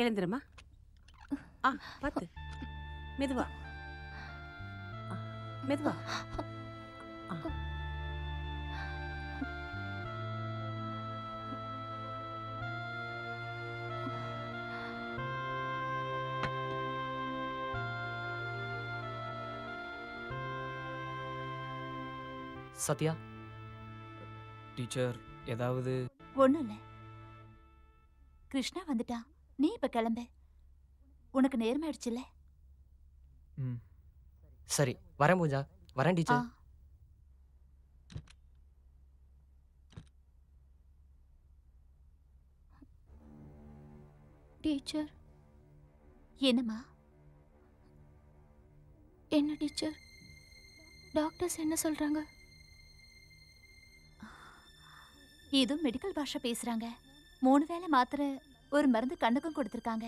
எழுந்துருமா. பார்த்து மெதுவா. மெதுவா. சத்யா டீச்சர் ஏதாவது? ஒண்ணும் இல்ல. கிருஷ்ணா வந்துட்டான், நீ இப்ப கிளம்பு. உனக்கு நேரமாயிடுச்சுல்ல. சரி வரேன் பூஜா. வரேன் டீச்சர். டீச்சர். என்னம்மா? என்ன டீச்சர், டாக்டர்ஸ் என்ன சொல்றாங்க? ஏதோ மெடிக்கல் பாஷை பேசுறாங்க. 3 வேளை மாத்திரை, ஒரு மருந்து கண்ணுக்கும் கொடுத்துருக்காங்க.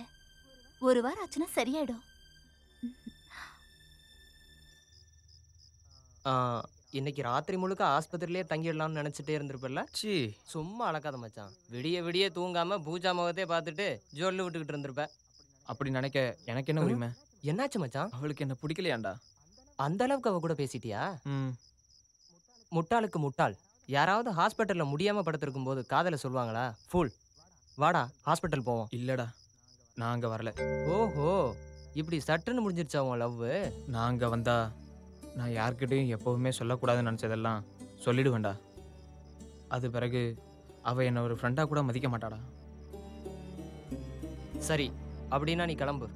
1 வாரம் ஆச்சுன்னா சரியாயிடும். இன்னைக்கு ராத்திரி முழுக்க ஆஸ்பத்திரியிலே தங்கிடலாம்னு நினைச்சிட்டே இருந்திருப்பல. சும்மா அழகாத மச்சான். விடிய விடிய தூங்காம பூஜா முகத்தே பார்த்துட்டு ஜொல்லு விட்டுக்கிட்டு இருந்திருப்ப. அப்படி நினைக்க எனக்கு என்ன உரிமை? என்னாச்சு மச்சான்? அவளுக்கு என்ன பிடிக்கலையாண்டா? அந்த அளவுக்கு அவ கூட பேசிட்டியா? முட்டாளுக்கு முட்டாள். யாராவது ஹாஸ்பிட்டல்ல முடியாம படுத்திருக்கும் போது காதல சொல்லுவாங்களா? ஃபுல். வாடா ஹாஸ்பிட்டல் போவோம். இல்லடா, நான் அங்க வரல. ஓஹோ, இப்படி சட்டுன்னு முடிஞ்சிருச்சா உன் லவ்? நான் அங்க வந்தா நான் யார்கிட்டையும் எப்பவுமே சொல்லக்கூடாதுன்னு நினைச்சதெல்லாம் சொல்லிடுவேன்டா. அது பிறகு அவ என்ன ஒரு ஃப்ரெண்டா கூட மதிக்க மாட்டாடா. சரி, அப்படின்னா நீ கிளம்பு.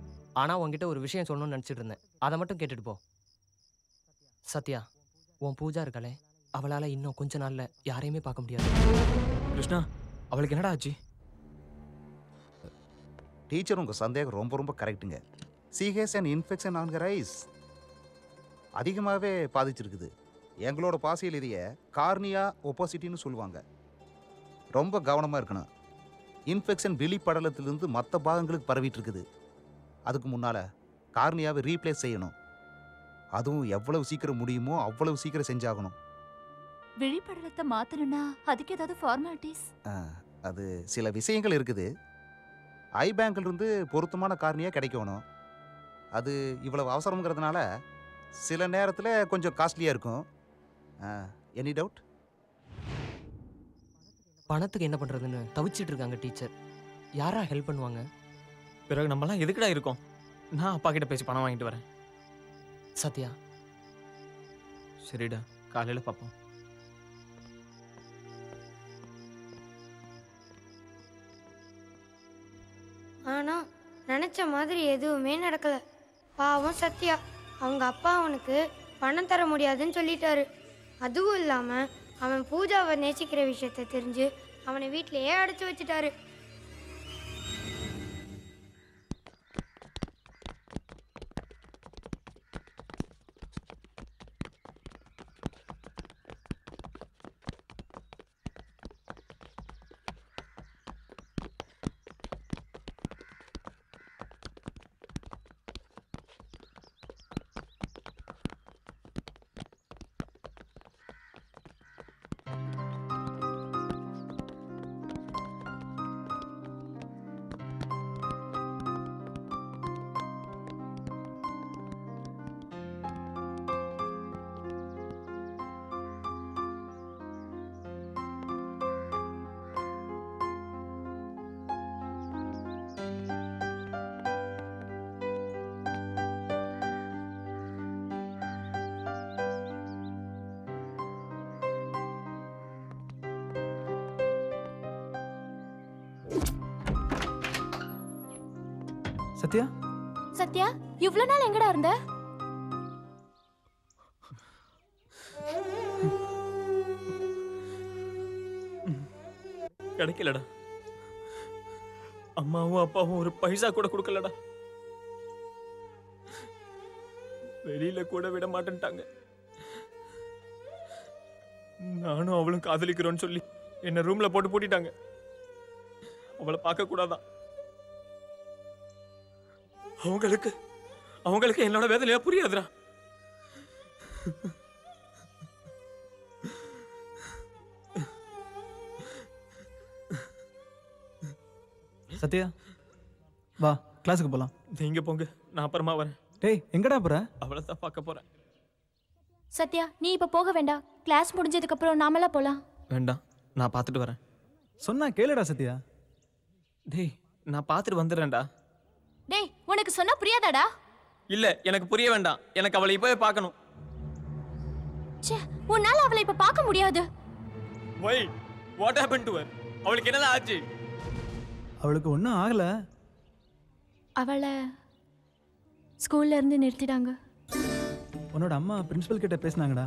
ஆனா உன்கிட்ட ஒரு விஷயம் சொல்லணும்னு நினைச்சிட்டு இருந்தேன். அதை மட்டும் கேட்டுட்டு போ. சத்யா, உன் பூஜா இருக்காளே, அவளால இன்னும் கொஞ்ச நாள்ல யாரையுமே பார்க்க முடியாது. கிருஷ்ணா, அவளுக்கு என்னடா ஆச்சு? டீச்சர், உங்கள் சந்தேகம் ரொம்ப ரொம்ப கரெக்டுங்க. She has an infection on her eyes. அதிகமாகவே பாதிச்சிருக்குது. எங்களோட பாசியல் இதைய கார்னியா ஒப்போசிட்டின்னு சொல்லுவாங்க. ரொம்ப கவனமாக இருக்கணும். இன்ஃபெக்ஷன் வெளிப்படலத்திலிருந்து மற்ற பாகங்களுக்கு பரவிட்டு இருக்குது. அதுக்கு முன்னால் கார்னியாவை ரீப்ளேஸ் செய்யணும். அதுவும் எவ்வளவு சீக்கிரம் முடியுமோ அவ்வளவு சீக்கிரம் செஞ்சாகணும். விழிப்படலத்தை மாத்தணும்னா அதுக்கு ஏதாவது ஃபார்மாலிட்டிஸ்? அது சில விஷயங்கள் இருக்குது. ஐ பேங்க்லேருந்து பொருத்தமான கார்னியா கிடைக்கணும். அது இவ்வளவு அவசரங்கிறதுனால சில நேரத்தில் கொஞ்சம் காஸ்ட்லியாக இருக்கும். Any doubt? பணத்துக்கு என்ன பண்றதுன்னு தவிச்சிட்டு இருக்காங்க டீச்சர். யாரா ஹெல்ப் பண்ணுவாங்க? பிறகு நம்மலாம் எதுக்குடா இருக்கோம்? நான் அப்பா கிட்ட பேசி பணம் வாங்கிட்டு வரேன். சத்யா, சரிடா, காலையில் பார்ப்போம். ஆனா நினைச்ச மாதிரி எதுவுமே நடக்கல. பாவம் சத்யா. அவங்க அப்பா அவனுக்கு பணம் தர முடியாதுன்னு சொல்லிட்டாரு. அதுவும் இல்லாம அவன் பூஜாவை நேசிக்கிற விஷயத்த தெரிஞ்சு அவனை வீட்டிலேயே அடைச்சு வச்சுட்டாரு. சத்யா, சத்யா, இவ்வளவு நாள் எங்கடா இருந்த? கிடைக்கலடா. அம்மாவும் அப்பாவும் ஒரு பைசா கூட கொடுக்கலடா. வெளியில கூட விட மாட்டேன்ட்டாங்க. நானும் அவளும் காதலிக்கிறோன்னு சொல்லி என்ன ரூம்ல போட்டு பூட்டிட்டாங்க. அவளை பார்க்க கூடாதான். அவங்களுக்கு என்னோட வேதனையா புரியாதுடா. சத்யா, வா கிளாஸுக்கு போகலாம். நீங்க போங்க, நான் அப்புறமா வரேன். டேய் எங்கடா போற? அவளை தான் பார்க்க போறேன். சத்யா நீ இப்ப போக வேண்டாம். கிளாஸ் முடிஞ்சதுக்கு அப்புறம் நாமெல்லாம் போலாம். வேண்டாம், நான் பார்த்துட்டு வரேன். சொன்னா கேளுடா சத்யா. டேய் நான் பார்த்துட்டு வந்துடுறேன்டா. டேய் உனக்கு சொன்னா புரியாதாடா? இல்ல எனக்கு புரிய வேண்டாம், எனக்கு அவளை இப்பவே பார்க்கணும். ச்சே உன்னால அவளை இப்ப பார்க்க முடியாது. Why what happen to her? அவளுக்கு என்னதான் ஆச்சு? அவளுக்கு ஒன்றும் ஆகலை. அவளை ஸ்கூல்ல இருந்து நிறுத்திட்டாங்க. உன்னோட அம்மா பிரின்சிபல் கிட்ட பேசினாங்கடா.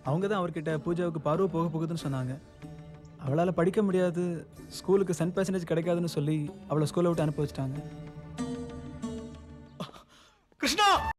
அவங்க தான் அவர்கிட்ட பூஜாவுக்கு பார்வை போக போகுதுன்னு சொன்னாங்க. அவளால் படிக்க முடியாது, ஸ்கூலுக்கு சென்ட் பர்சன்டேஜ் கிடைக்காதுன்னு சொல்லி அவளை ஸ்கூலை விட்டு அனுப்பி வச்சிட்டாங்க. கிருஷ்ணா